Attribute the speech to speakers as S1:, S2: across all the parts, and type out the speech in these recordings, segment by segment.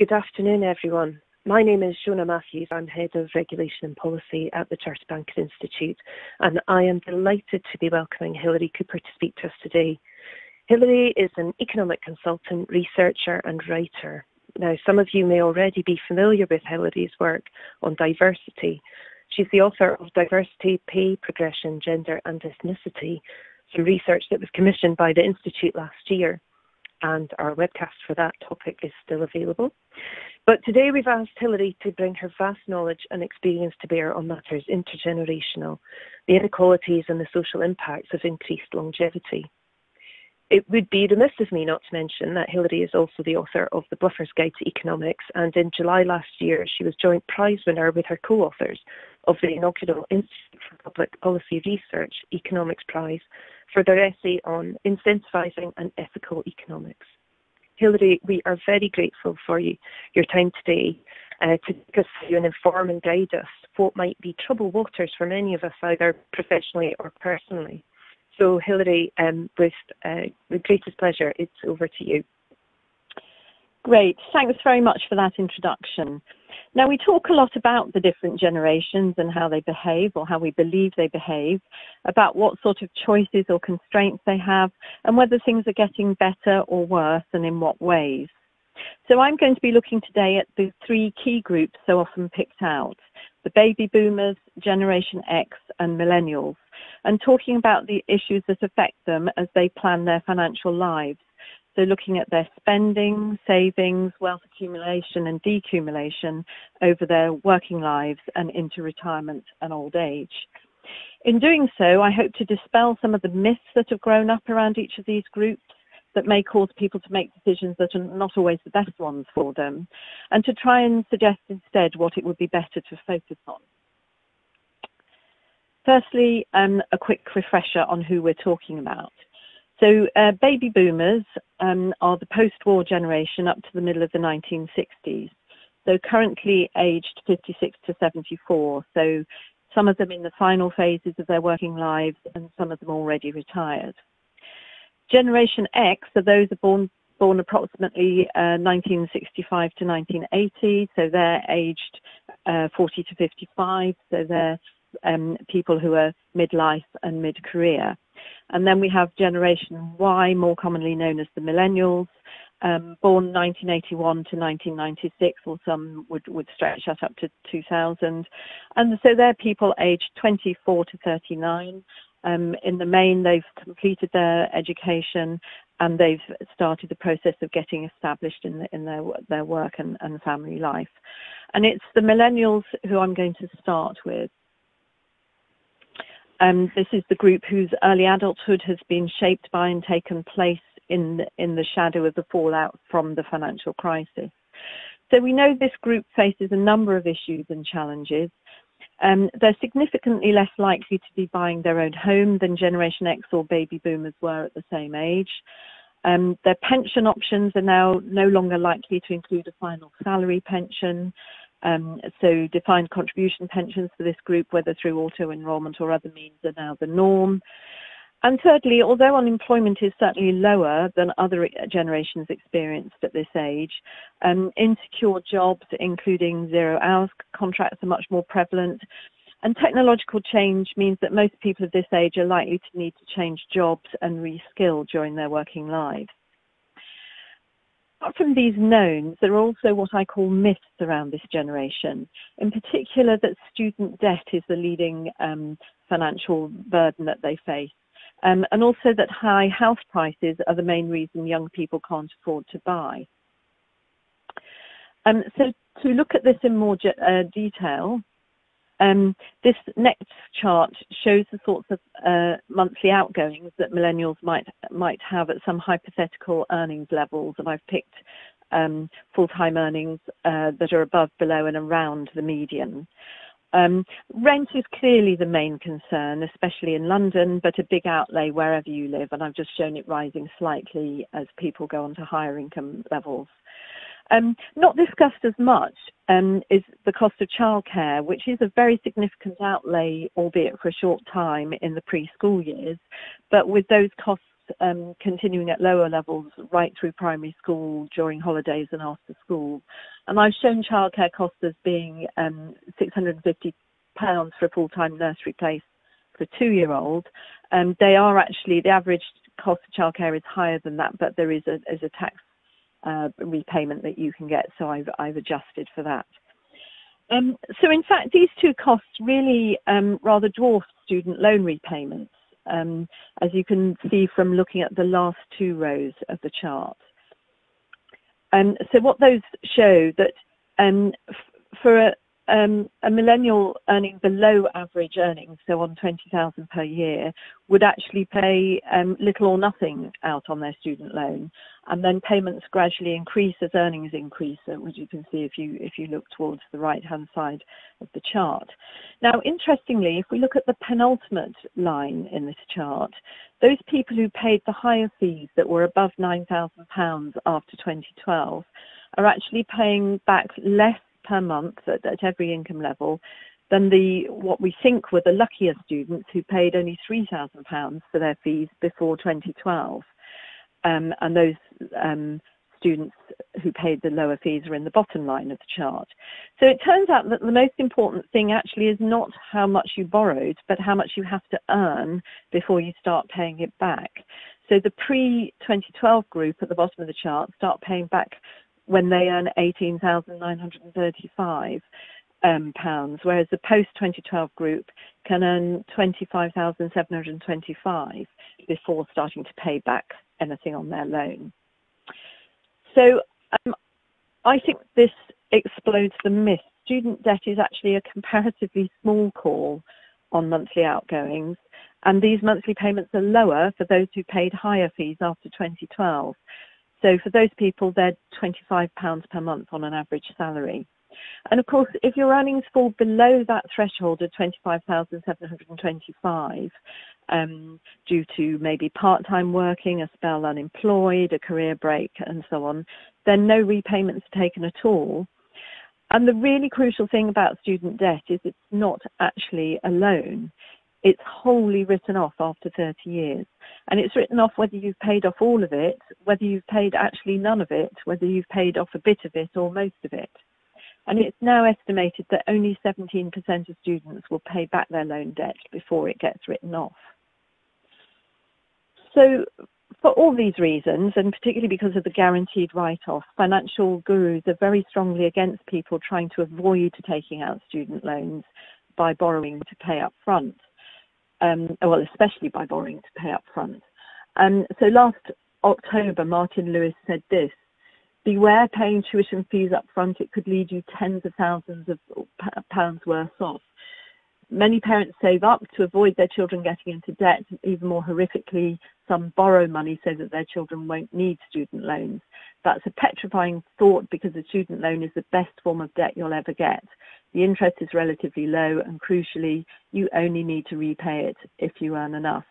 S1: Good afternoon, everyone. My name is Shona Matthews. I'm Head of Regulation and Policy at the Chartered Bankers Institute, and I am delighted to be welcoming Hilary Cooper to speak to us today. Hilary is an economic consultant, researcher and writer. Now, some of you may already be familiar with Hilary's work on diversity. She's the author of Diversity, Pay, Progression, Gender and Ethnicity, some research that was commissioned by the Institute last year, and our webcast for that topic is still available. But today we've asked Hilary to bring her vast knowledge and experience to bear on matters intergenerational, the inequalities and the social impacts of increased longevity. It would be remiss of me not to mention that Hilary is also the author of The Bluffer's Guide to Economics, and in July last year she was joint prize winner with her co-authors of the inaugural Institute for Public Policy Research Economics Prize for their essay on incentivising and ethical economics. Hilary, we are very grateful for your time today to take us through and inform and guide us what might be troubled waters for many of us, either professionally or personally. So Hilary, with greatest pleasure, it's over to you.
S2: Great. Thanks very much for that introduction. Now, we talk a lot about the different generations and how they behave, or how we believe they behave, about what sort of choices or constraints they have, and whether things are getting better or worse, and in what ways. So I'm going to be looking today at the three key groups so often picked out: the baby boomers, Generation X, and millennials, and talking about the issues that affect them as they plan their financial lives. So looking at their spending, savings, wealth accumulation and decumulation over their working lives and into retirement and old age. In doing so, I hope to dispel some of the myths that have grown up around each of these groups that may cause people to make decisions that are not always the best ones for them, and to try and suggest instead what it would be better to focus on. Firstly, a quick refresher on who we're talking about. So baby boomers are the post-war generation up to the middle of the 1960s. So currently aged 56 to 74. So some of them in the final phases of their working lives and some of them already retired. Generation X are those born approximately 1965 to 1980. So they're aged 40 to 55. So they're people who are midlife and mid-career. And then we have Generation Y, more commonly known as the Millennials, born 1981 to 1996, or some would stretch that up to 2000. And so they're people aged 24 to 39. In the main, they've completed their education and they've started the process of getting established in their work and family life. And it's the Millennials who I'm going to start with. This is the group whose early adulthood has been shaped by and taken place in the shadow of the fallout from the financial crisis. So we know this group faces a number of issues and challenges. They're significantly less likely to be buying their own home than Generation X or baby boomers were at the same age. Their pension options are now no longer likely to include a final salary pension. So defined contribution pensions for this group, whether through auto-enrollment or other means, are now the norm. And thirdly, although unemployment is certainly lower than other generations experienced at this age, insecure jobs, including zero-hours contracts, are much more prevalent. And technological change means that most people of this age are likely to need to change jobs and reskill during their working lives. Apart from these knowns, there are also what I call myths around this generation, in particular that student debt is the leading financial burden that they face, and also that high house prices are the main reason young people can't afford to buy. So to look at this in more detail, this next chart shows the sorts of monthly outgoings that millennials might have at some hypothetical earnings levels, and I've picked full-time earnings that are above, below and around the median. Rent is clearly the main concern, especially in London, but a big outlay wherever you live, and I've just shown it rising slightly as people go on to higher income levels. Not discussed as much is the cost of childcare, which is a very significant outlay, albeit for a short time, in the preschool years. But with those costs continuing at lower levels right through primary school, during holidays and after school. And I've shown childcare costs as being £650 for a full-time nursery place for a 2-year-old. They are actually, the average cost of childcare is higher than that, but there is a tax repayment that you can get, so I've adjusted for that. So in fact, these two costs really rather dwarf student loan repayments, as you can see from looking at the last 2 rows of the chart. So what those show that for a millennial earning below average earnings, so on 20,000 per year, would actually pay little or nothing out on their student loan, and then payments gradually increase as earnings increase, which you can see if you look towards the right-hand side of the chart. Now, interestingly, if we look at the penultimate line in this chart, those people who paid the higher fees that were above £9,000 after 2012 are actually paying back less per month at every income level than what we think were the luckier students who paid only £3,000 for their fees before 2012. And those students who paid the lower fees are in the bottom line of the chart. So it turns out that the most important thing actually is not how much you borrowed, but how much you have to earn before you start paying it back. So the pre-2012 group at the bottom of the chart start paying back when they earn £18,935, whereas the post-2012 group can earn £25,725 before starting to pay back anything on their loan. So I think this explodes the myth. Student debt is actually a comparatively small call on monthly outgoings, and these monthly payments are lower for those who paid higher fees after 2012. So for those people, they're £25 per month on an average salary. And of course, if your earnings fall below that threshold of £25,725, due to maybe part-time working, a spell unemployed, a career break, and so on, then no repayments are taken at all. And the really crucial thing about student debt is it's not actually a loan. It's wholly written off after 30 years. And it's written off whether you've paid off all of it, whether you've paid actually none of it, whether you've paid off a bit of it or most of it. And it's now estimated that only 17% of students will pay back their loan debt before it gets written off. So for all these reasons, and particularly because of the guaranteed write-off, financial gurus are very strongly against people trying to avoid taking out student loans by borrowing to pay up front. Well, especially by borrowing to pay up front. So last October, Martin Lewis said this: beware paying tuition fees up front, it could lead you tens of thousands of pounds worse off. Many parents save up to avoid their children getting into debt. Even more horrifically, some borrow money so that their children won't need student loans. That's a petrifying thought, because a student loan is the best form of debt you'll ever get. The interest is relatively low, and crucially, you only need to repay it if you earn enough.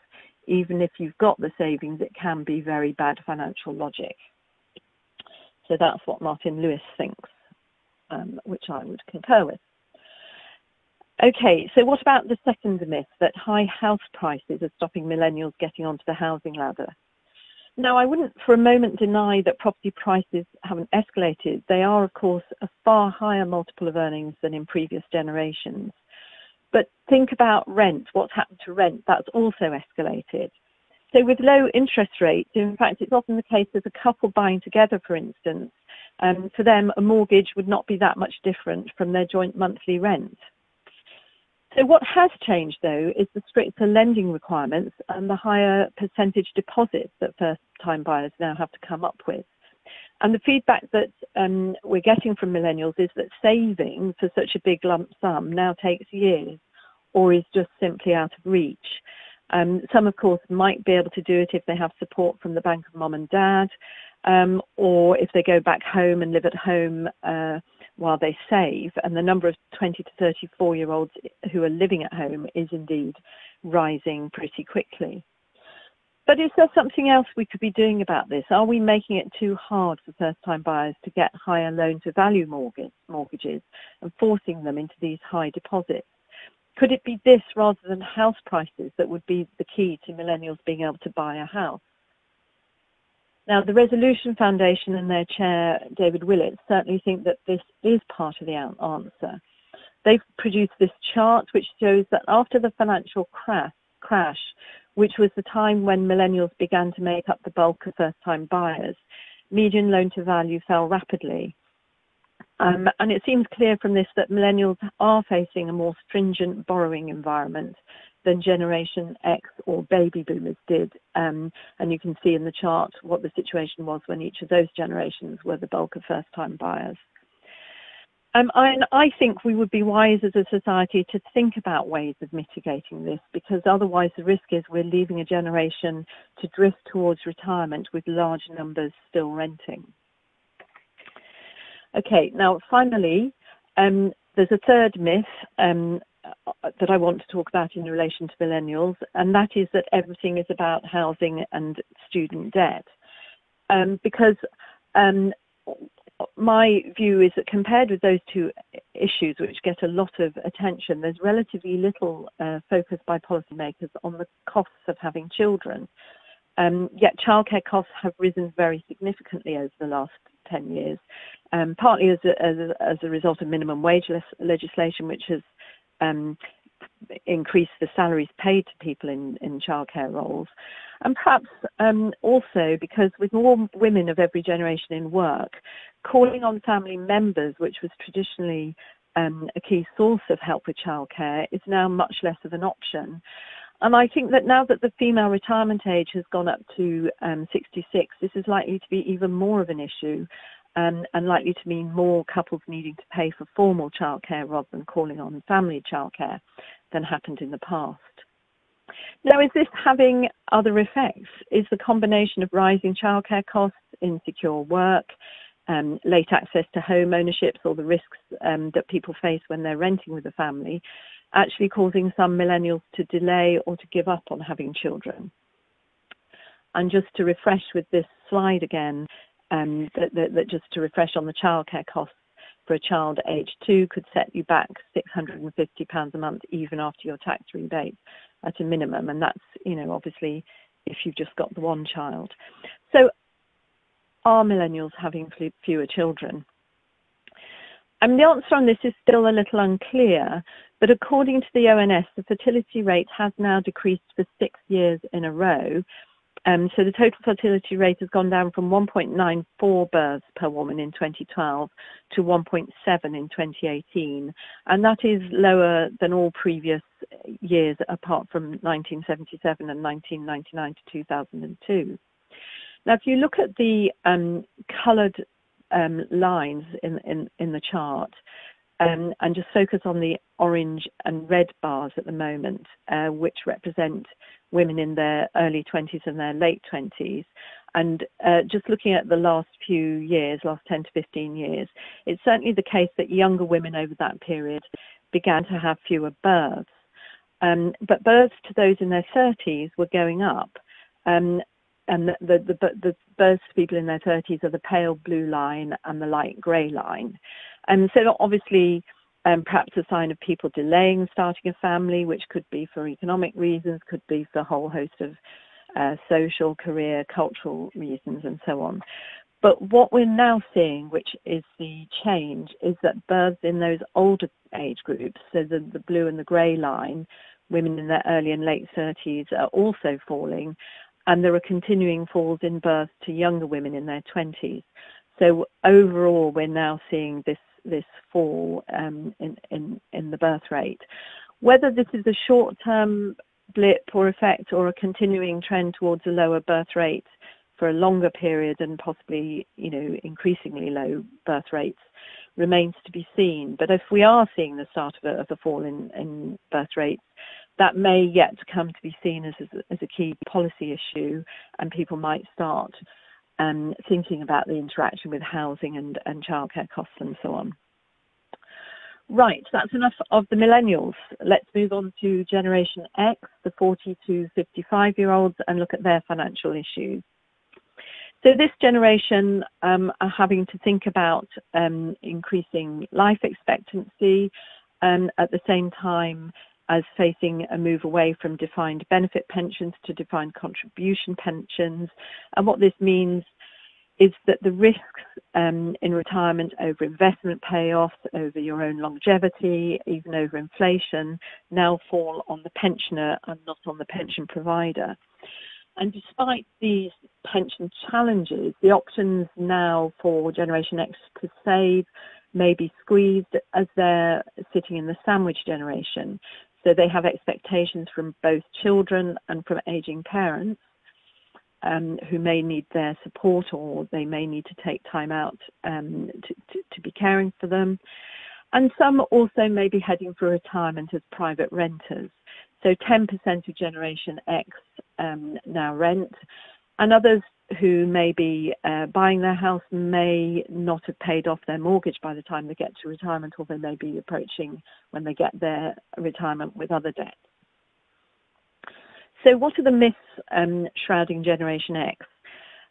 S2: Even if you've got the savings, it can be very bad financial logic. So that's what Martin Lewis thinks, which I would concur with. Okay, so what about the second myth, that high house prices are stopping millennials getting onto the housing ladder? Now, I wouldn't for a moment deny that property prices haven't escalated. They are, of course, a far higher multiple of earnings than in previous generations. But think about rent. What's happened to rent? That's also escalated. So with low interest rates, in fact, it's often the case that a couple buying together, for instance, for them, a mortgage would not be that much different from their joint monthly rent. So what has changed, though, is the stricter lending requirements and the higher percentage deposits that first-time buyers now have to come up with. And the feedback that we're getting from millennials is that saving for such a big lump sum now takes years or is just simply out of reach. Some, of course, might be able to do it if they have support from the bank of mum and dad, or if they go back home and live at home while they save. And the number of 20 to 34-year-olds who are living at home is indeed rising pretty quickly. But is there something else we could be doing about this? Are we making it too hard for first-time buyers to get higher loan-to-value mortgages and forcing them into these high deposits? Could it be this rather than house prices that would be the key to millennials being able to buy a house? Now, the Resolution Foundation and their chair, David Willett, certainly think that this is part of the answer. They've produced this chart which shows that after the financial crash, which was the time when millennials began to make up the bulk of first-time buyers, median loan-to-value fell rapidly. And it seems clear from this that millennials are facing a more stringent borrowing environment than Generation X or baby boomers did. And you can see in the chart what the situation was when each of those generations were the bulk of first-time buyers. I think we would be wise as a society to think about ways of mitigating this, because otherwise the risk is we're leaving a generation to drift towards retirement with large numbers still renting. Okay, now finally, there's a third myth that I want to talk about in relation to millennials, and that is that everything is about housing and student debt. Because my view is that compared with those two issues, which get a lot of attention, there's relatively little focus by policymakers on the costs of having children. Yet childcare costs have risen very significantly over the last 10 years, partly as a result of minimum wage legislation, which has increased the salaries paid to people in childcare roles, and perhaps also because with more women of every generation in work, calling on family members, which was traditionally a key source of help with childcare, is now much less of an option. And I think that now that the female retirement age has gone up to 66, this is likely to be even more of an issue, and likely to mean more couples needing to pay for formal childcare rather than calling on family childcare than happened in the past. Now, is this having other effects? Is the combination of rising childcare costs, insecure work, late access to home ownerships, or the risks that people face when they're renting with a family, actually causing some millennials to delay or to give up on having children? And just to refresh with this slide again, just to refresh on the childcare costs for a child aged 2 could set you back £650 a month even after your tax rebate at a minimum, and that's, obviously if you've just got the one child. So are millennials having fewer children? And the answer on this is still a little unclear, but according to the ONS, the fertility rate has now decreased for 6 years in a row. So the total fertility rate has gone down from 1.94 births per woman in 2012 to 1.7 in 2018. And that is lower than all previous years apart from 1977 and 1999 to 2002. Now, if you look at the coloured lines in the chart, and just focus on the orange and red bars at the moment, which represent women in their early 20s and their late 20s. And just looking at the last few years, last 10 to 15 years, it's certainly the case that younger women over that period began to have fewer births. But births to those in their 30s were going up. And the births to people in their 30s are the pale blue line and the light grey line. And so obviously, perhaps a sign of people delaying starting a family, which could be for economic reasons, could be for a whole host of social, career, cultural reasons, and so on. But what we're now seeing, which is the change, is that births in those older age groups, so the blue and the grey line, women in their early and late 30s, are also falling. And there are continuing falls in births to younger women in their 20s. So overall, we're now seeing this fall in the birth rate. Whether this is a short-term blip or effect or a continuing trend towards a lower birth rate for a longer period and possibly, increasingly low birth rates remains to be seen. But if we are seeing the start of a fall in birth rates, that may yet come to be seen as a key policy issue, and people might start thinking about the interaction with housing and childcare costs and so on. Right, that's enough of the millennials. Let's move on to Generation X, the 40 to 55-year-olds, and look at their financial issues. So this generation are having to think about increasing life expectancy, at the same time as facing a move away from defined benefit pensions to defined contribution pensions. And what this means is that the risks in retirement over investment payoffs, over your own longevity, even over inflation, now fall on the pensioner and not on the pension provider. And despite these pension challenges, the options now for Generation X to save may be squeezed as they're sitting in the sandwich generation. So they have expectations from both children and from aging parents who may need their support, or they may need to take time out to be caring for them. And some also may be heading for retirement as private renters. So 10% of Generation X now rent, and others who may be buying their house may not have paid off their mortgage by the time they get to retirement, or they may be approaching when they get their retirement with other debts. So what are the myths shrouding Generation X?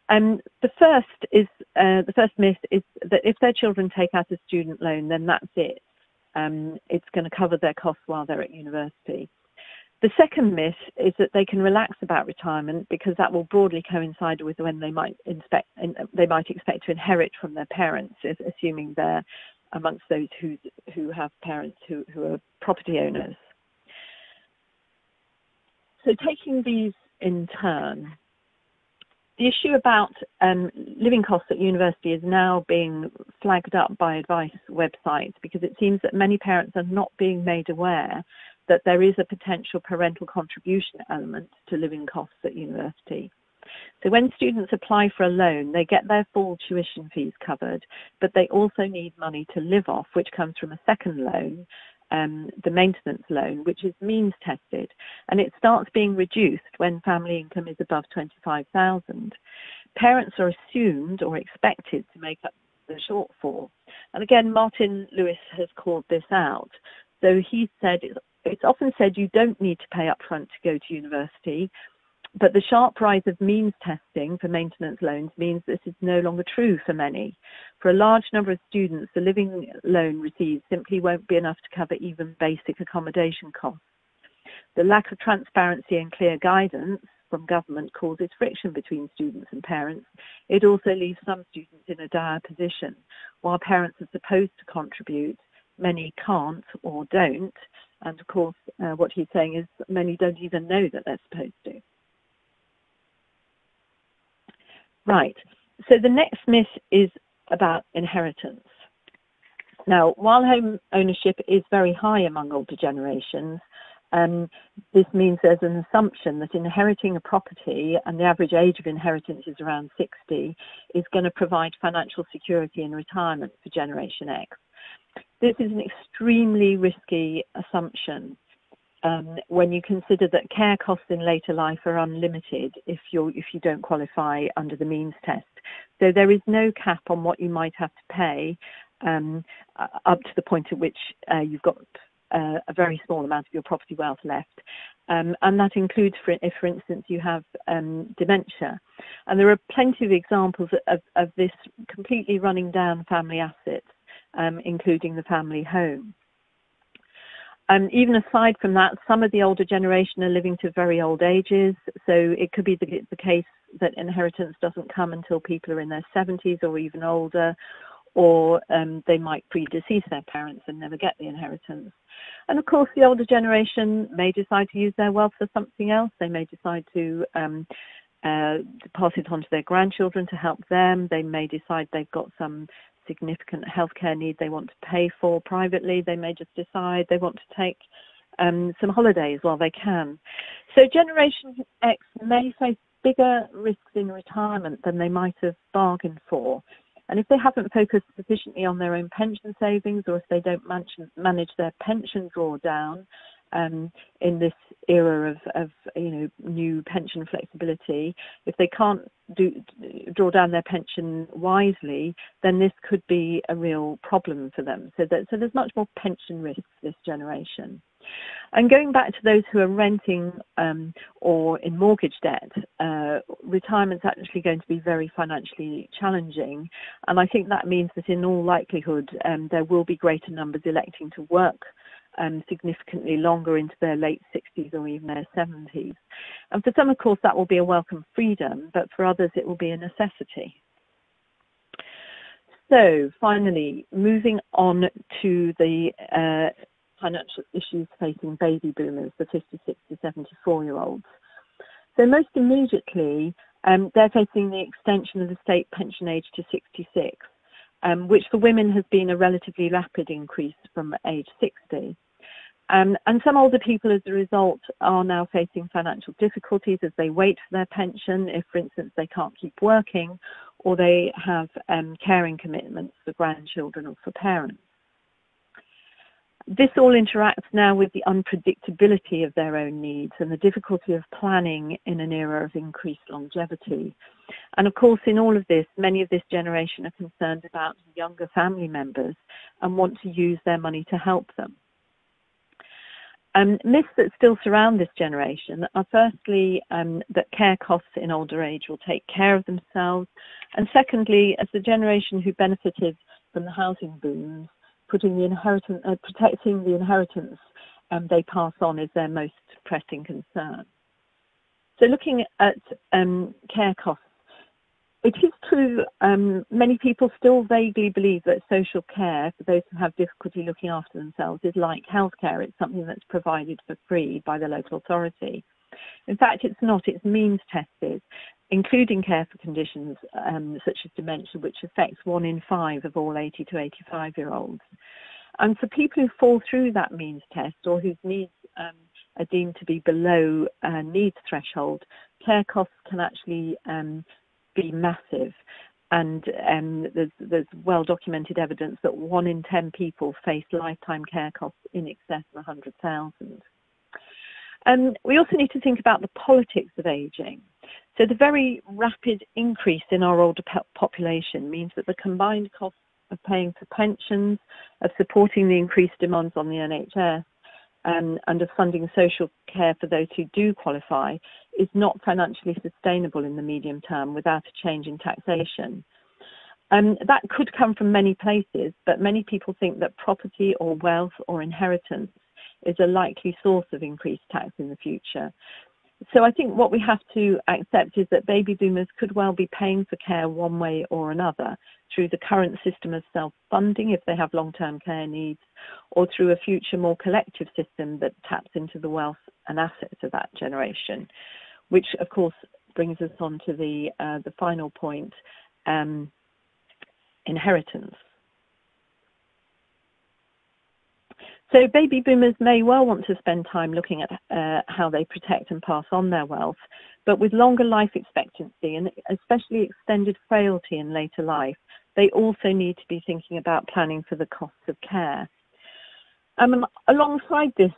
S2: The first myth is that if their children take out a student loan, then that's it. It's going to cover their costs while they're at university. The second myth is that they can relax about retirement because that will broadly coincide with when they might expect to inherit from their parents, assuming they're amongst those who have parents who are property owners. So taking these in turn, the issue about living costs at university is now being flagged up by advice websites because it seems that many parents are not being made aware that there is a potential parental contribution element to living costs at university. So when students apply for a loan, they get their full tuition fees covered, but they also need money to live off, which comes from a second loan, the maintenance loan, which is means tested, and it starts being reduced when family income is above 25,000. Parents are assumed or expected to make up the shortfall. And again, Martin Lewis has called this out. So he said, it's often said you don't need to pay up front to go to university, but the sharp rise of means testing for maintenance loans means this is no longer true for many. For a large number of students, the living loan received simply won't be enough to cover even basic accommodation costs. The lack of transparency and clear guidance from government causes friction between students and parents. It also leaves some students in a dire position. While parents are supposed to contribute, many can't or don't. And of course, what he's saying is many don't even know that they're supposed to. Right, so the next myth is about inheritance. Now, while home ownership is very high among older generations, this means there's an assumption that inheriting a property, and the average age of inheritance is around 60, is going to provide financial security in retirement for Generation X. This is an extremely risky assumption when you consider that care costs in later life are unlimited if you don't qualify under the means test. So there is no cap on what you might have to pay up to the point at which you've got a very small amount of your property wealth left. And that includes, if, for instance, you have dementia. And there are plenty of examples of this completely running down family assets, including the family home. Even aside from that, some of the older generation are living to very old ages, so it could be the case that inheritance doesn't come until people are in their 70s or even older, or they might predecease their parents and never get the inheritance. And of course, the older generation may decide to use their wealth for something else. They may decide to pass it on to their grandchildren to help them. They may decide they've got some significant healthcare need they want to pay for privately. They may just decide they want to take some holidays while they can. So Generation X may face bigger risks in retirement than they might have bargained for. And if they haven't focused sufficiently on their own pension savings, or if they don't manage their pension drawdown in this era of new pension flexibility, if they can't draw down their pension wisely, then this could be a real problem for them. So there's much more pension risk this generation. And going back to those who are renting or in mortgage debt, retirement's actually going to be very financially challenging. And I think that means that in all likelihood, there will be greater numbers electing to work significantly longer into their late 60s or even their 70s. And for some, of course, that will be a welcome freedom, but for others, it will be a necessity. So finally, moving on to the financial issues facing baby boomers, the 56 to 74-year-olds. So most immediately, they're facing the extension of the state pension age to 66, which for women has been a relatively rapid increase from age 60. And some older people, as a result, are now facing financial difficulties as they wait for their pension, if, for instance, they can't keep working, or they have caring commitments for grandchildren or for parents. This all interacts now with the unpredictability of their own needs and the difficulty of planning in an era of increased longevity. And of course, in all of this, many of this generation are concerned about younger family members and want to use their money to help them. Myths that still surround this generation are firstly that care costs in older age will take care of themselves, and secondly, as the generation who benefited from the housing booms, protecting the inheritance they pass on is their most pressing concern. So looking at care costs, it is true many people still vaguely believe that social care for those who have difficulty looking after themselves is like healthcare. It's something that's provided for free by the local authority. In fact, it's not. It's means tested, including care for conditions such as dementia, which affects 1 in 5 of all 80 to 85-year-olds. And for people who fall through that means test or whose needs are deemed to be below needs threshold, care costs can actually be massive. And there's well-documented evidence that 1 in 10 people face lifetime care costs in excess of 100,000. We also need to think about the politics of ageing. So the very rapid increase in our older population means that the combined costs of paying for pensions, of supporting the increased demands on the NHS, and of funding social care for those who do qualify is not financially sustainable in the medium term without a change in taxation. That could come from many places, but many people think that property or wealth or inheritance is a likely source of increased tax in the future. So I think what we have to accept is that baby boomers could well be paying for care one way or another through the current system of self-funding if they have long-term care needs, or through a future more collective system that taps into the wealth and assets of that generation, which of course brings us on to the final point, inheritance. So baby boomers may well want to spend time looking at how they protect and pass on their wealth, but with longer life expectancy and especially extended frailty in later life, they also need to be thinking about planning for the costs of care. Alongside this,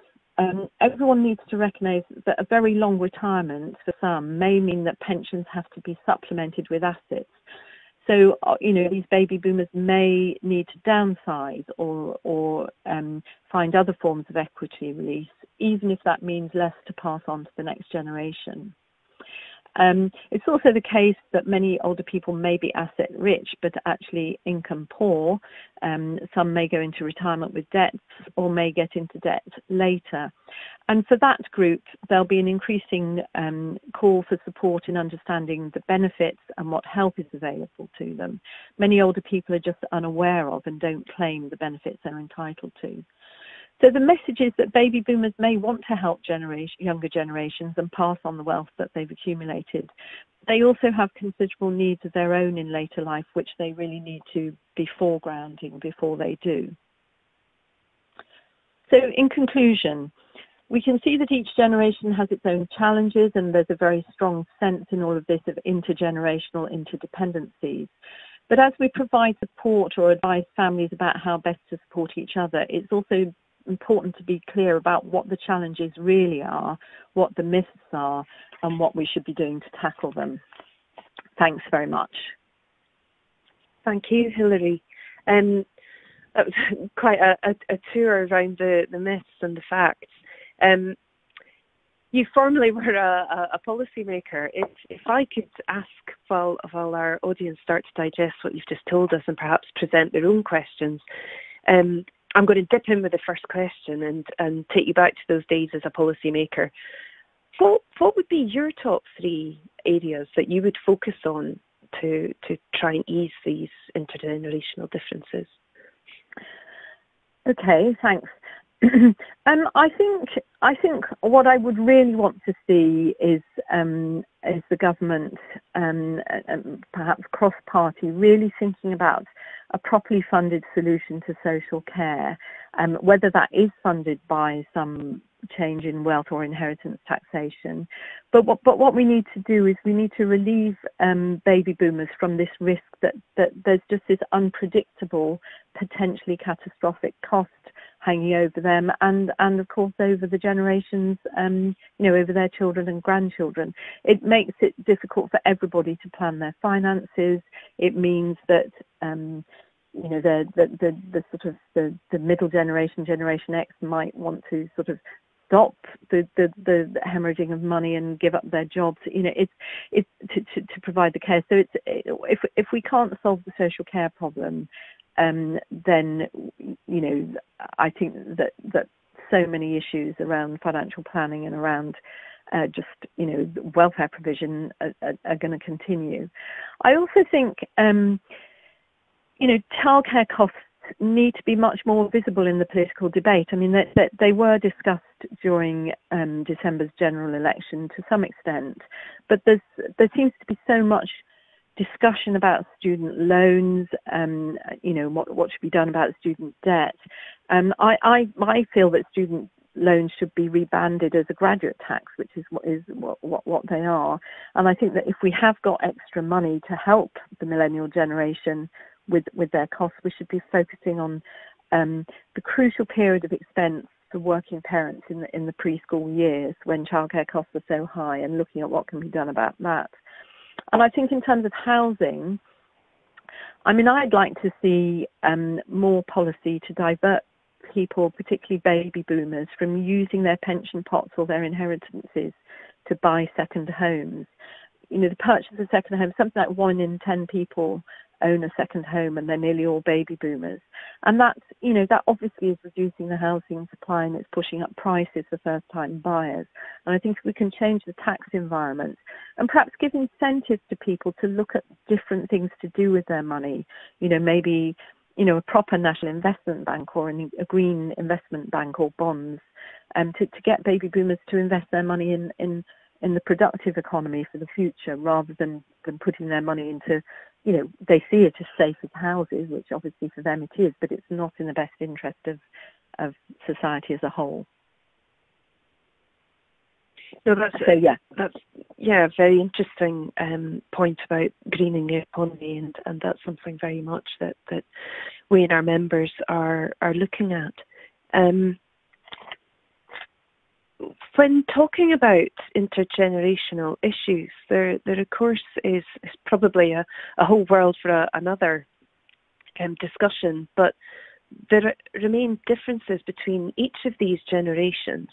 S2: everyone needs to recognise that a very long retirement for some may mean that pensions have to be supplemented with assets. So, these baby boomers may need to downsize or find other forms of equity release, even if that means less to pass on to the next generation. It's also the case that many older people may be asset rich, but actually income poor. Some may go into retirement with debts or may get into debt later. And for that group, there'll be an increasing call for support in understanding the benefits and what help is available to them. Many older people are just unaware of and don't claim the benefits they're entitled to. So the message is that baby boomers may want to help younger generations and pass on the wealth that they've accumulated. They also have considerable needs of their own in later life, which they really need to be foregrounding before they do. So in conclusion, we can see that each generation has its own challenges, and there's a very strong sense in all of this of intergenerational interdependencies. But as we provide support or advise families about how best to support each other, it's also important to be clear about what the challenges really are, what the myths are, and what we should be doing to tackle them. Thanks very much.
S1: Thank you, Hilary. That was quite a tour around the myths and the facts. You formerly were a policymaker. If I could ask while our audience start to digest what you've just told us and perhaps present their own questions, I'm going to dip in with the first question and take you back to those days as a policymaker. What would be your top 3 areas that you would focus on to try and ease these intergenerational differences?
S2: Okay, thanks. I think what I would really want to see is the government, perhaps cross-party, really thinking about a properly funded solution to social care, whether that is funded by some change in wealth or inheritance taxation. But what we need to do is we need to relieve baby boomers from this risk that there's just this unpredictable, potentially catastrophic cost hanging over them, and of course over the generations, over their children and grandchildren. It makes it difficult for everybody to plan their finances. It means that the sort of the middle generation, Generation X, might want to sort of stop the hemorrhaging of money and give up their jobs. It's to provide the care. So if we can't solve the social care problem, then I think that so many issues around financial planning and around welfare provision are going to continue. I also think childcare costs need to be much more visible in the political debate. I mean, they were discussed during December's general election to some extent, but there seems to be so much discussion about student loans, what should be done about student debt. I feel that student loans should be rebanded as a graduate tax, which is what they are. And I think that if we have got extra money to help the millennial generation with their costs, we should be focusing on the crucial period of expense for working parents in the preschool years when childcare costs are so high, and looking at what can be done about that. And I think in terms of housing, I mean, I'd like to see more policy to divert people, particularly baby boomers, from using their pension pots or their inheritances to buy second homes. The purchase of a second home, something like 1 in 10 people own a second home, and they're nearly all baby boomers. And that obviously is reducing the housing supply, and it's pushing up prices for first-time buyers. And I think if we can change the tax environment and perhaps give incentives to people to look at different things to do with their money, maybe a proper national investment bank or a green investment bank or bonds, to get baby boomers to invest their money in the productive economy for the future, rather than putting their money into, they see it as safe as houses, which obviously for them it is, but it's not in the best interest of society as a whole.
S1: No, that's a very interesting point about greening the economy, and that's something very much that we and our members are looking at. When talking about intergenerational issues, there of course is probably a whole world for another discussion, but there remain differences between each of these generations.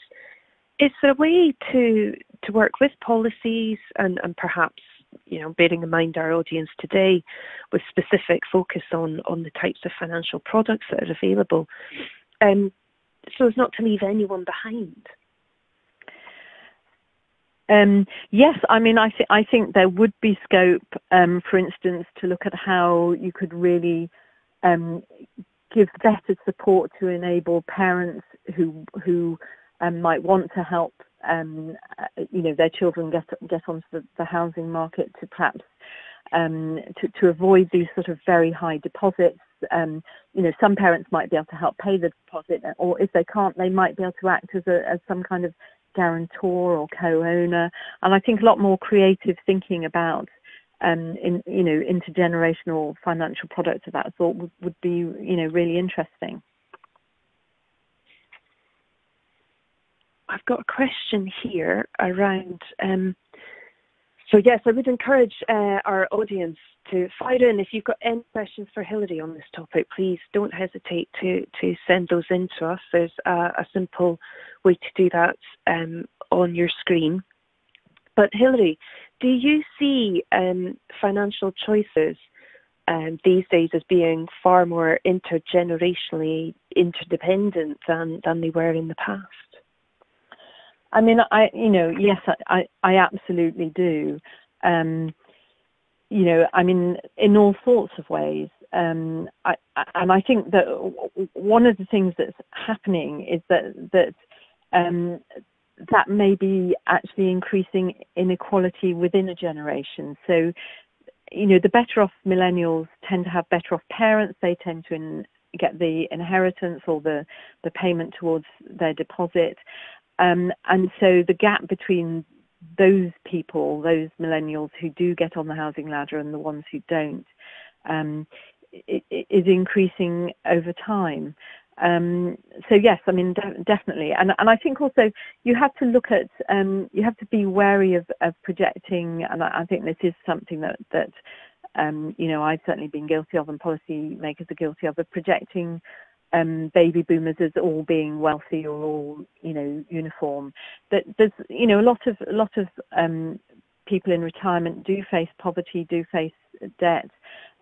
S1: Is there a way to work with policies and perhaps, bearing in mind our audience today, with specific focus on the types of financial products that are available, so as not to leave anyone behind?
S2: Yes, I mean, I think there would be scope, for instance, to look at how you could really give better support to enable parents who might want to help, their children get onto the housing market, to perhaps to avoid these sort of very high deposits. Some parents might be able to help pay the deposit, or if they can't, they might be able to act as some kind of guarantor or co-owner. And I think a lot more creative thinking about intergenerational financial products of that sort would be really interesting.
S1: I've got a question here around so yes, I would encourage our audience to fire in. If you've got any questions for Hilary on this topic, please don't hesitate to send those in to us. There's a simple way to do that on your screen. But Hilary, do you see financial choices these days as being far more intergenerationally interdependent than they were in the past?
S2: I mean, yes, I absolutely do. I mean, in all sorts of ways. I think that one of the things that's happening is that may be actually increasing inequality within a generation. So, the better off millennials tend to have better off parents. They tend to get the inheritance or the payment towards their deposit. And so the gap between those people, those millennials who do get on the housing ladder and the ones who don't, is increasing over time. So yes, I mean, definitely. And I think also you have to look at, you have to be wary of projecting, and I think this is something that I've certainly been guilty of, and policymakers are guilty of projecting baby boomers as all being wealthy or all, uniform. That there's, a lot of people in retirement do face poverty, do face debt,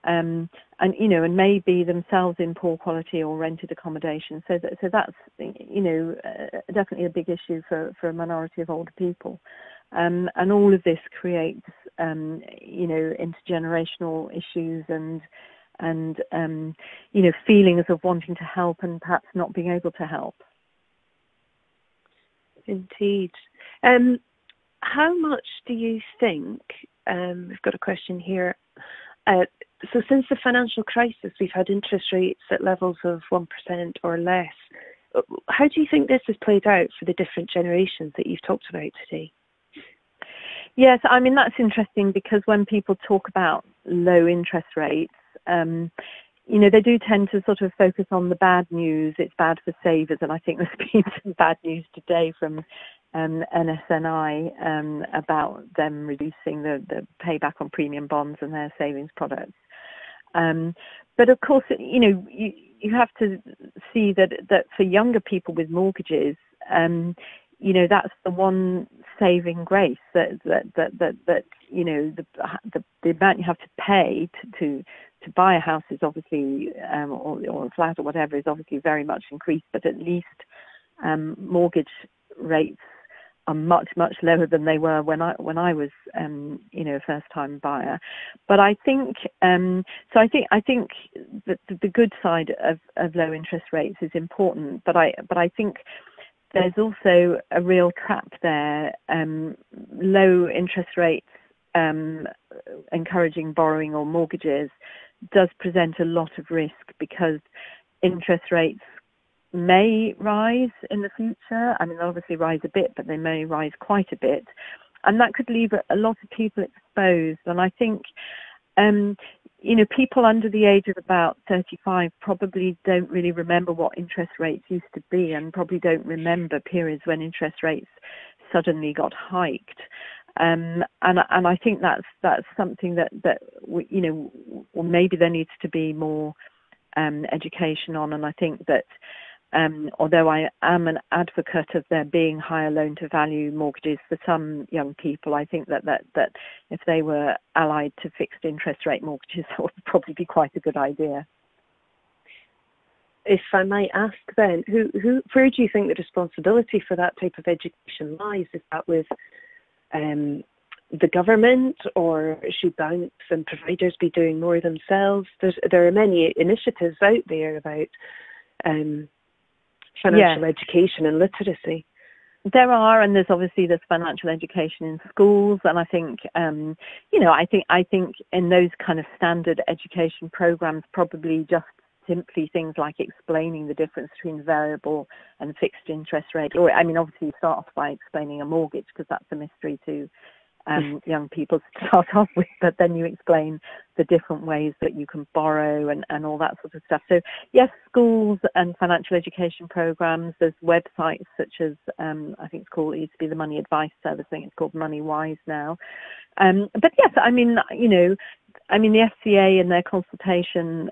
S2: and maybe themselves in poor quality or rented accommodation. So that's definitely a big issue for a minority of older people. And all of this creates intergenerational issues and feelings of wanting to help and perhaps not being able to help.
S1: Indeed. How much do you think, we've got a question here, so since the financial crisis we've had interest rates at levels of 1% or less. How do you think this has played out for the different generations that you've talked about today?
S2: Yes, I mean, that's interesting because when people talk about low interest rates, they do tend to sort of focus on the bad news. It's bad for savers, and I think there's been some bad news today from NSNI about them reducing the payback on premium bonds and their savings products. But of course, you have to see that for younger people with mortgages, that's the one saving grace that the amount you have to pay to buy a house is obviously or a flat or whatever is obviously very much increased, but at least mortgage rates are much lower than they were when I was a first time buyer. But I think I think that the good side of low interest rates is important, but I think there's also a real trap there. Low interest rates encouraging borrowing or mortgages does present a lot of risk because interest rates may rise in the future. I mean, they'll obviously rise a bit, but they may rise quite a bit. And that could leave a lot of people exposed. And I think, people under the age of about 35 probably don't really remember what interest rates used to be and probably don't remember periods when interest rates suddenly got hiked. And I think that's something that or maybe there needs to be more education on. And I think that although I am an advocate of there being higher loan-to-value mortgages for some young people, I think that if they were allied to fixed interest rate mortgages, that would probably be quite a good idea.
S1: If I might ask then, where do you think the responsibility for that type of education lies? Is that with the government, or should banks and providers be doing more themselves? There are many initiatives out there about financial education and literacy.
S2: There are, and there's obviously this financial education in schools, and I think, I think in those kind of standard education programs, probably just simply things like explaining the difference between variable and fixed interest rate. Or, I mean, obviously you start off by explaining a mortgage because that's a mystery to young people to start off with, but then you explain the different ways that you can borrow and all that sort of stuff. So yes, schools and financial education programs. There's websites such as I think it used to be the Money Advice Service. I think it's called Money Wise now. But yes, I mean the FCA in their consultation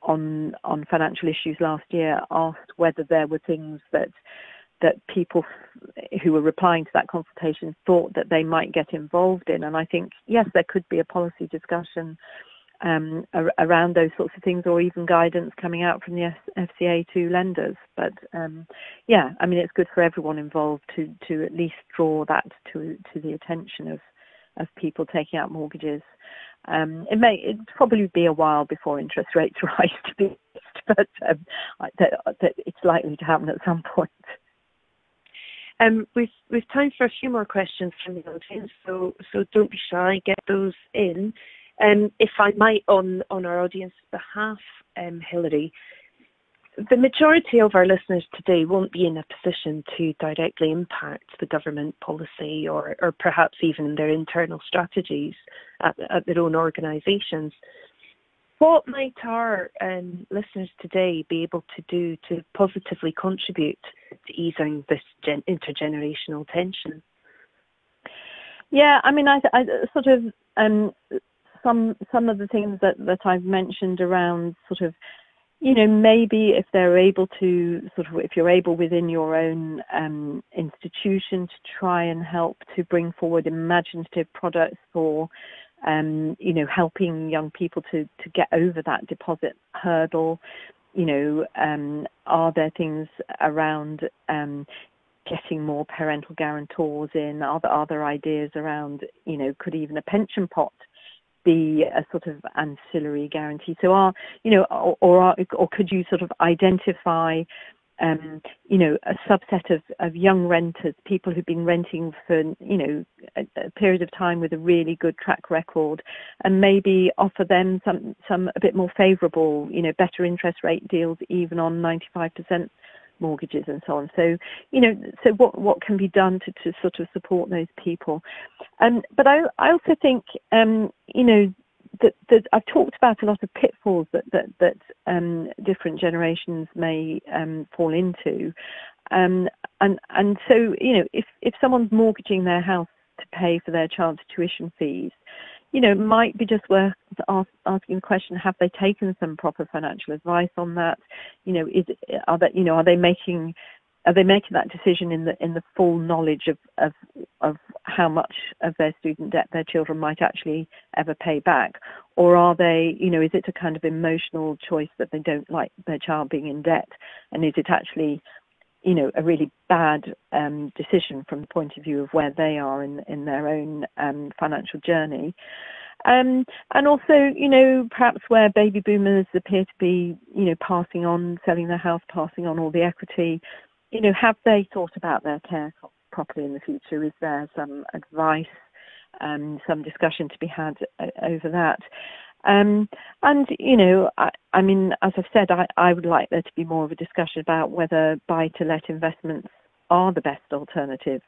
S2: on financial issues last year asked whether there were things that people who were replying to that consultation thought that they might get involved in. And I think, yes, there could be a policy discussion around those sorts of things, or even guidance coming out from the FCA to lenders. But it's good for everyone involved to at least draw that to the attention of people taking out mortgages. It'd probably be a while before interest rates rise, to be honest, but it's likely to happen at some point.
S1: We've time for a few more questions from the audience, so don't be shy, get those in. If I might, on our audience's behalf, Hilary, the majority of our listeners today won't be in a position to directly impact the government policy or perhaps even their internal strategies at their own organisations. What might our listeners today be able to do to positively contribute to easing this intergenerational tension?
S2: Yeah, I mean, I sort of some of the things that I've mentioned around sort of, you know, maybe if they're able to if you're able within your own institution to try and help to bring forward imaginative products for, you know, helping young people to get over that deposit hurdle. You know, are there things around getting more parental guarantors in? Are there ideas around, you know, could even a pension pot be a sort of ancillary guarantee? So or could you sort of identify, you know, a subset of young renters, people who've been renting for, you know, a period of time with a really good track record, and maybe offer them some a bit more favourable, you know, better interest rate deals, even on 95% mortgages and so on. So, you know, so what can be done to sort of support those people? But I also think, you know, that I've talked about a lot of pitfalls that different generations may fall into, and so, you know, if someone's mortgaging their house to pay for their child's tuition fees, you know, it might be just worth asking the question: have they taken some proper financial advice on that? You know, are they making that decision in the full knowledge of how much of their student debt their children might actually ever pay back? Or are they, you know, is it a kind of emotional choice that they don't like their child being in debt? And is it actually, you know, a really bad decision from the point of view of where they are in their own financial journey? And also, you know, perhaps where baby boomers appear to be, you know, passing on, selling their house, passing on all the equity, you know, have they thought about their care properly in the future? Is there some advice, some discussion to be had over that? And, you know, I mean, as I've said, I would like there to be more of a discussion about whether buy-to-let investments are the best alternative,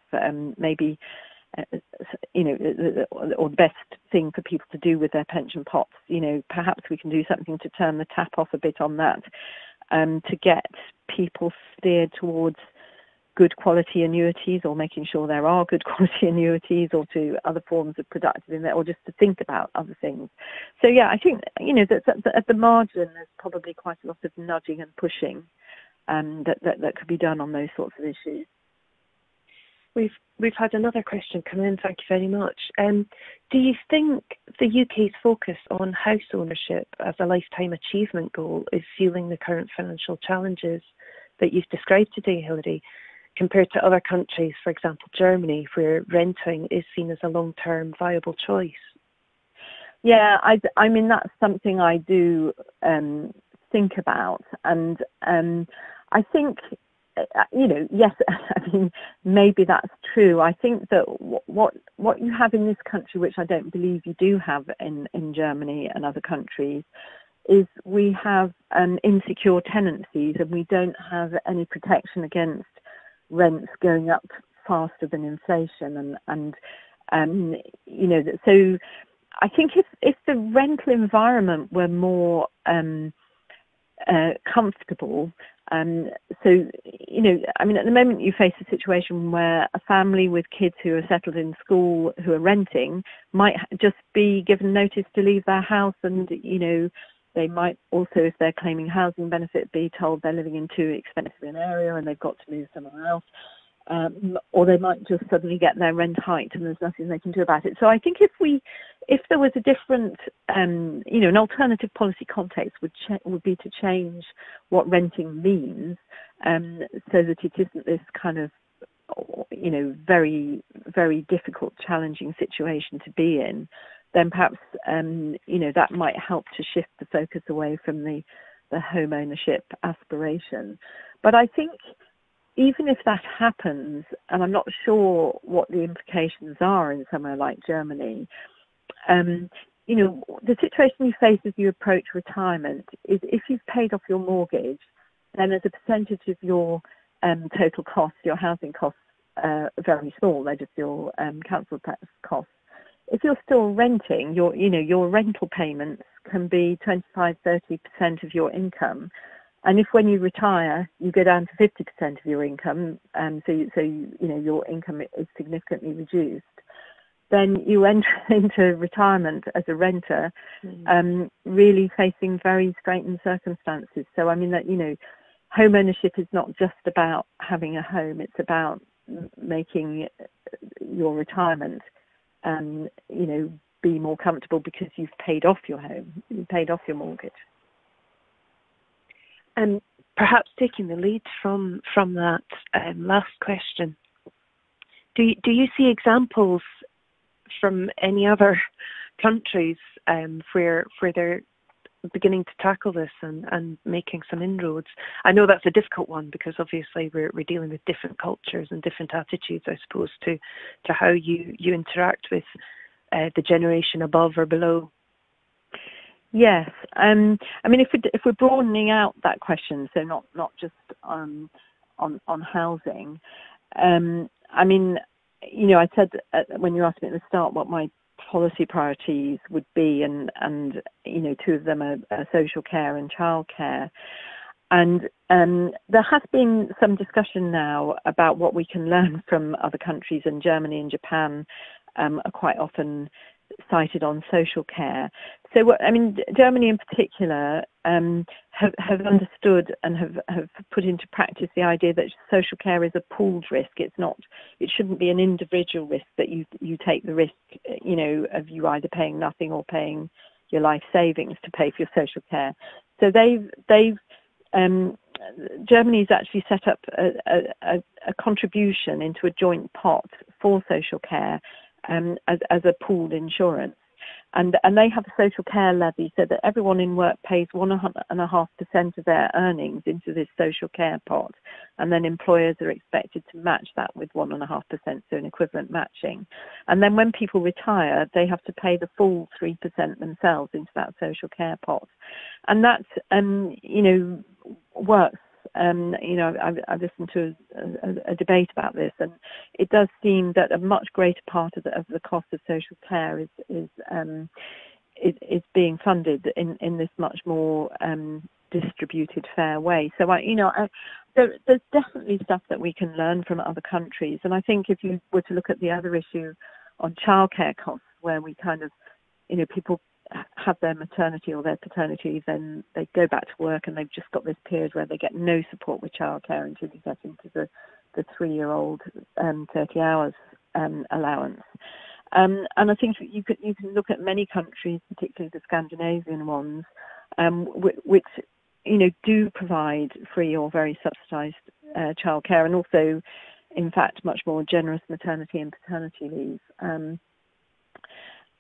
S2: maybe, you know, or the best thing for people to do with their pension pots. You know, perhaps we can do something to turn the tap off a bit on that, to get people steered towards good quality annuities, or making sure there are good quality annuities, or to other forms of productive investment, or just to think about other things. So yeah, I think, you know, that at the margin there's probably quite a lot of nudging and pushing that could be done on those sorts of issues.
S1: We've had another question come in. Thank you very much. Do you think the UK's focus on house ownership as a lifetime achievement goal is fueling the current financial challenges that you've described today, Hilary, compared to other countries, for example, Germany, where renting is seen as a long-term viable choice?
S2: Yeah, I mean, that's something I do think about. And I think, you know, yes, I mean, maybe that's true. I think that what you have in this country, which I don't believe you do have in Germany and other countries, is we have insecure tenancies, and we don't have any protection against rents going up faster than inflation. And you know, so I think if the rental environment were more comfortable, so, you know, I mean, at the moment you face a situation where a family with kids who are settled in school who are renting might just be given notice to leave their house, and, you know, they might also, if they're claiming housing benefit, be told they're living in too expensive an area and they've got to move somewhere else. Or they might just suddenly get their rent hiked and there's nothing they can do about it. So I think if there was a different, you know, an alternative policy context would be to change what renting means, so that it isn't this kind of, you know, very, very difficult, challenging situation to be in, then perhaps that might help to shift the focus away from the home ownership aspiration. But I think even if that happens, and I'm not sure what the implications are in somewhere like Germany, the situation you face as you approach retirement is if you've paid off your mortgage, then as a percentage of your total costs, your housing costs are very small. They're just your council tax costs. If you're still renting, your rental payments can be 25-30% of your income. And if when you retire, you go down to 50% of your income, so your income is significantly reduced, then you enter into retirement as a renter, really facing very straitened circumstances. So I mean that home ownership is not just about having a home; it's about making your retirement, be more comfortable because you've paid off your home, you've paid off your mortgage.
S1: And perhaps taking the lead from that last question, do you see examples from any other countries where they're beginning to tackle this and making some inroads? I know that's a difficult one because obviously we're dealing with different cultures and different attitudes, I suppose, to how you interact with the generation above or below.
S2: Yes, I mean, if we're broadening out that question, so not just on housing, I mean, I said when you asked me at the start what my policy priorities would be, and two of them are social care and childcare, and there has been some discussion now about what we can learn from other countries, and Germany and Japan are quite often cited on social care. So, I mean, Germany in particular have understood and have put into practice the idea that social care is a pooled risk. It shouldn't be an individual risk that you take the risk, of you either paying nothing or paying your life savings to pay for your social care. So Germany's actually set up a contribution into a joint pot for social care as a pooled insurance. And they have a social care levy so that everyone in work pays 1.5% of their earnings into this social care pot. And then employers are expected to match that with 1.5%, so an equivalent matching. And then when people retire, they have to pay the full 3% themselves into that social care pot. And that, works. I've listened to a debate about this, and it does seem that a much greater part of the cost of social care is being funded in this much more distributed, fair way. So there's definitely stuff that we can learn from other countries, and I think if you were to look at the other issue on childcare costs, where we kind of, people have their maternity or their paternity, then they go back to work and they've just got this period where they get no support with childcare until you get into the 3-year-old 30 hours allowance. And I think you can look at many countries, particularly the Scandinavian ones, which do provide free or very subsidised childcare, and also, in fact, much more generous maternity and paternity leave.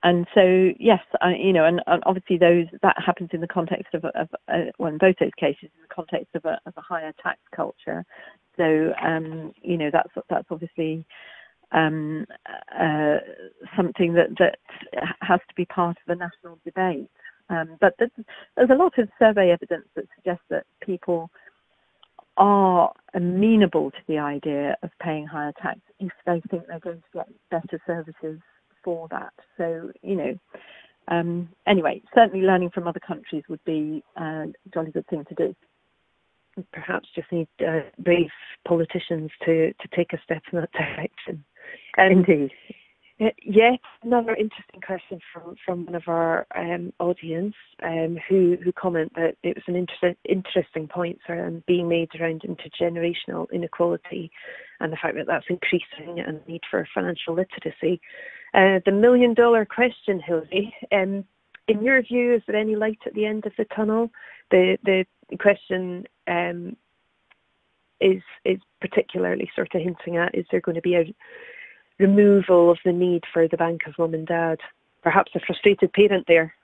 S2: And so, yes, and obviously that happens in the context of in both those cases, in the context of a higher tax culture. So, that's obviously something that has to be part of the national debate. But there's a lot of survey evidence that suggests that people are amenable to the idea of paying higher tax if they think they're going to get better services for that. So, anyway, certainly learning from other countries would be a jolly good thing to do.
S1: Perhaps just need brave politicians to take a step in that direction.
S2: Indeed.
S1: Yet another interesting question from one of our audience who comment that it was an interesting point being made around intergenerational inequality and the fact that that's increasing and the need for financial literacy. The $1 million question, Hilary, in your view, is there any light at the end of the tunnel? The question is particularly sort of hinting at, is there going to be a removal of the need for the bank of mum and dad? Perhaps a frustrated parent there.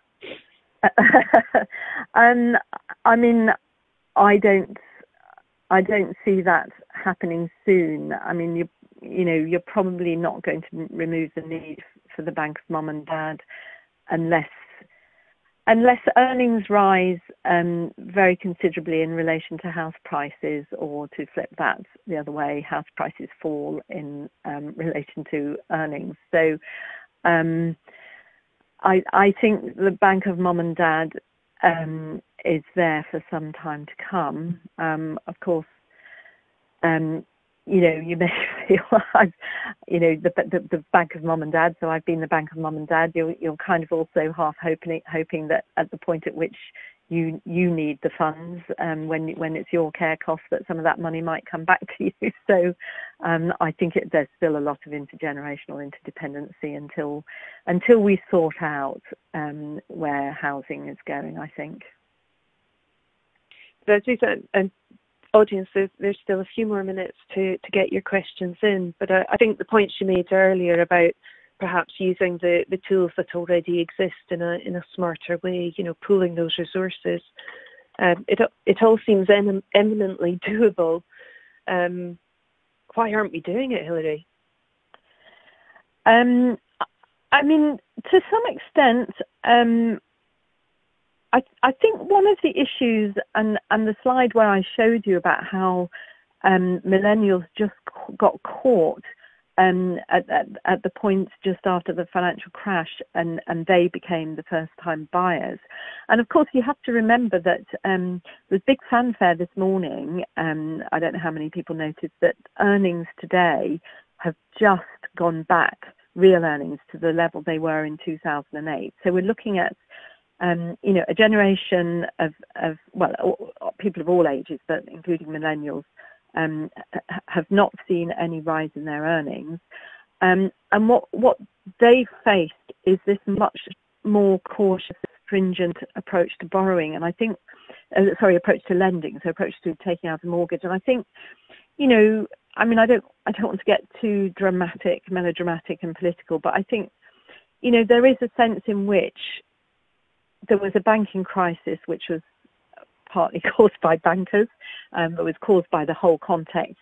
S2: I mean, I don't see that happening soon. I mean, you're probably not going to remove the need for the bank of mum and dad unless earnings rise very considerably in relation to house prices, or to flip that the other way, house prices fall in relation to earnings. So I think the bank of mum and dad is there for some time to come. Of course, you may feel, the bank of mum and dad, so I've been the bank of mum and dad. You're kind of also half hoping that at the point at which you need the funds, when it's your care cost, that some of that money might come back to you. So I think there's still a lot of intergenerational interdependency until we sort out where housing is going, I think.
S1: And audience, there's still a few more minutes to get your questions in, but I think the point you made earlier about perhaps using the tools that already exist in a smarter way, pooling those resources, it all seems eminently doable. Why aren't we doing it, Hilary?
S2: I mean, to some extent, I think one of the issues, and the slide where I showed you about how millennials just got caught at the point just after the financial crash, and they became the first-time buyers. And of course, you have to remember that there's big fanfare this morning. I don't know how many people noticed that earnings today have just gone back, real earnings, to the level they were in 2008. So we're looking at a generation of people of all ages, but including millennials, have not seen any rise in their earnings. And what they faced is this much more cautious, stringent approach to borrowing. And I think, approach to lending, so approach to taking out a mortgage. And I think, I don't want to get too melodramatic and political, but I think, there is a sense in which there was a banking crisis which was partly caused by bankers, but was caused by the whole context.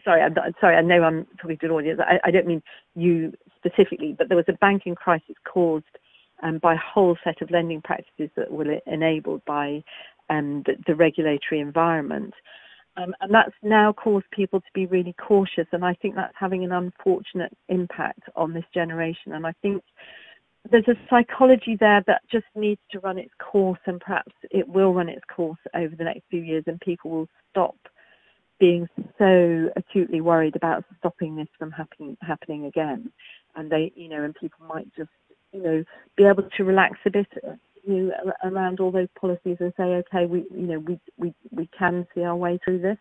S2: Sorry, I know I'm talking to an audience. I don't mean you specifically, but there was a banking crisis caused by a whole set of lending practices that were enabled by the regulatory environment. And that's now caused people to be really cautious, and I think that's having an unfortunate impact on this generation. And I think there's a psychology there that just needs to run its course, and perhaps it will run its course over the next few years, and people will stop being so acutely worried about stopping this from happening again. And and people might just, be able to relax a bit, around all those policies and say, okay, we can see our way through this.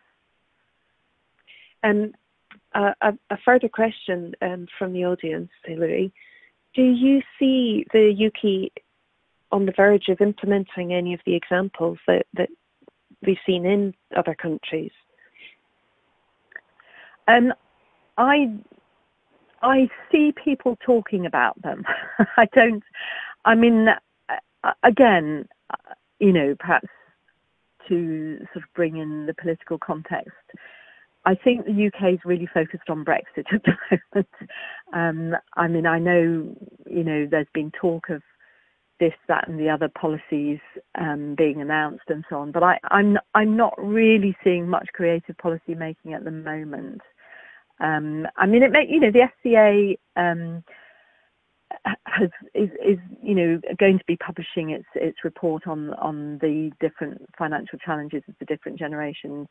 S1: A further question from the audience, Hilary. Do you see the UK on the verge of implementing any of the examples that we've seen in other countries? I see people talking about them. Again, perhaps to sort of bring in the political context, I think the UK is really focused on Brexit at the moment. I know, there's been talk of this, that, and the other policies being announced and so on, but I'm not really seeing much creative policy making at the moment. The FCA is going to be publishing its report on the different financial challenges of the different generations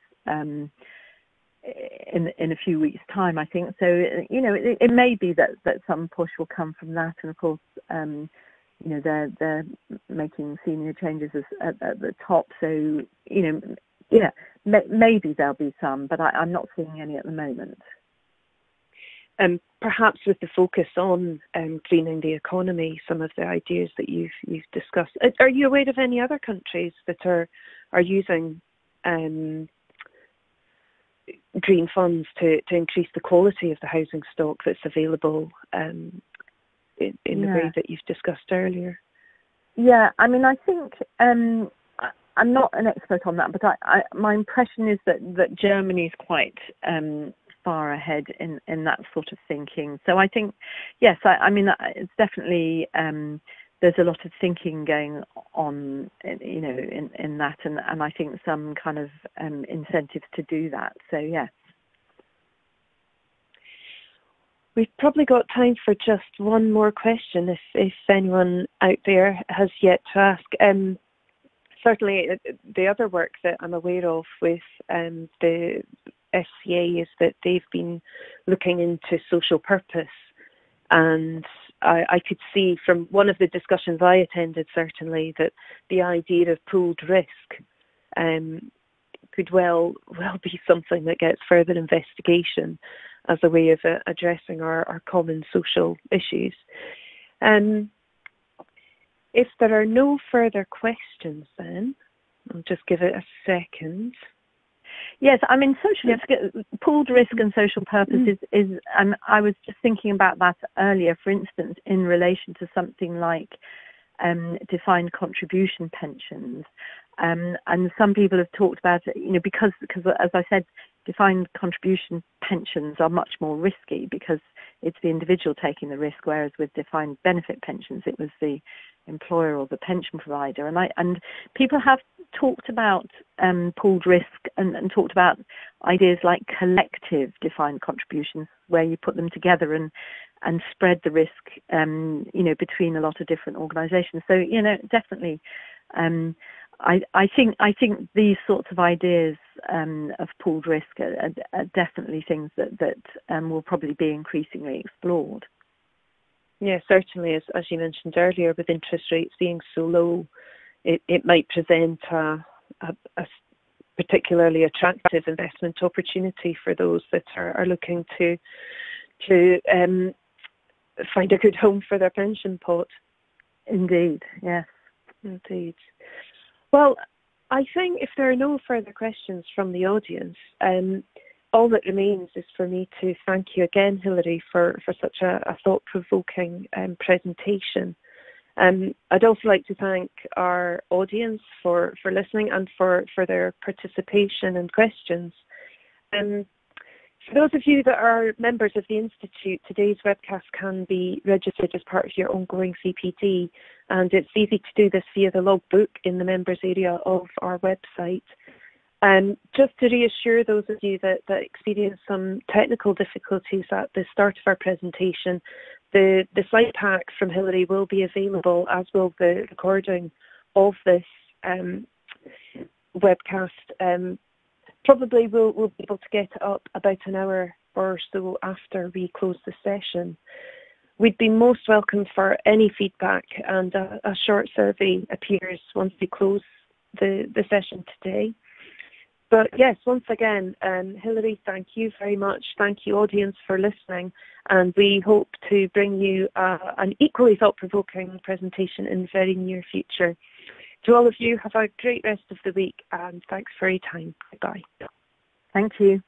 S1: in a few weeks' time, I think. So, it may be that some push will come from that. And of course, they're making senior changes at the top. So, maybe there'll be some, but I'm not seeing any at the moment. Perhaps with the focus on greening the economy, some of the ideas that you've discussed. Are you aware of any other countries that are using green funds to increase the quality of the housing stock that's available in the way that you've discussed earlier?
S2: Yeah, I mean, I think I'm not an expert on that, but my impression is that Germany is quite far ahead in that sort of thinking. So I think, yes, I mean, it's definitely there's a lot of thinking going on, in that, and I think some kind of incentives to do that. So yeah.
S1: We've probably got time for just one more question if anyone out there has yet to ask. Certainly the other work that I'm aware of with the FCA is that they've been looking into social purpose, and I could see from one of the discussions I attended certainly that the idea of pooled risk could well be something that gets further investigation as a way of addressing our common social issues. If there are no further questions, then I'll just give it a second.
S2: Yes, I mean, pooled risk and social purpose is I was just thinking about that earlier, for instance, in relation to something like defined contribution pensions. And some people have talked about it, because as I said, defined contribution pensions are much more risky because it's the individual taking the risk, whereas with defined benefit pensions, it was the employer or the pension provider. And people have talked about pooled risk and talked about ideas like collective defined contributions, where you put them together and spread the risk, between a lot of different organisations. So, definitely. I think these sorts of ideas of pooled risk are definitely things that will probably be increasingly explored.
S1: Yeah, certainly, as you mentioned earlier, with interest rates being so low, it might present a particularly attractive investment opportunity for those that are looking to find a good home for their pension pot.
S2: Indeed, yes.
S1: Indeed. Well, I think if there are no further questions from the audience, all that remains is for me to thank you again, Hilary, for such a thought-provoking presentation. I'd also like to thank our audience for listening and for their participation and questions. For those of you that are members of the Institute, today's webcast can be registered as part of your ongoing CPD, and it's easy to do this via the logbook in the members area of our website. Just to reassure those of you that experienced some technical difficulties at the start of our presentation, the slide pack from Hilary will be available, as will the recording of this webcast. Probably we'll be able to get it up about an hour or so after we close the session. We'd be most welcome for any feedback, and a short survey appears once we close the session today. But yes, once again, Hilary, thank you very much. Thank you, audience, for listening, and we hope to bring you an equally thought-provoking presentation in the very near future. To all of you, have a great rest of the week, and thanks for your time. Goodbye.
S2: Thank you.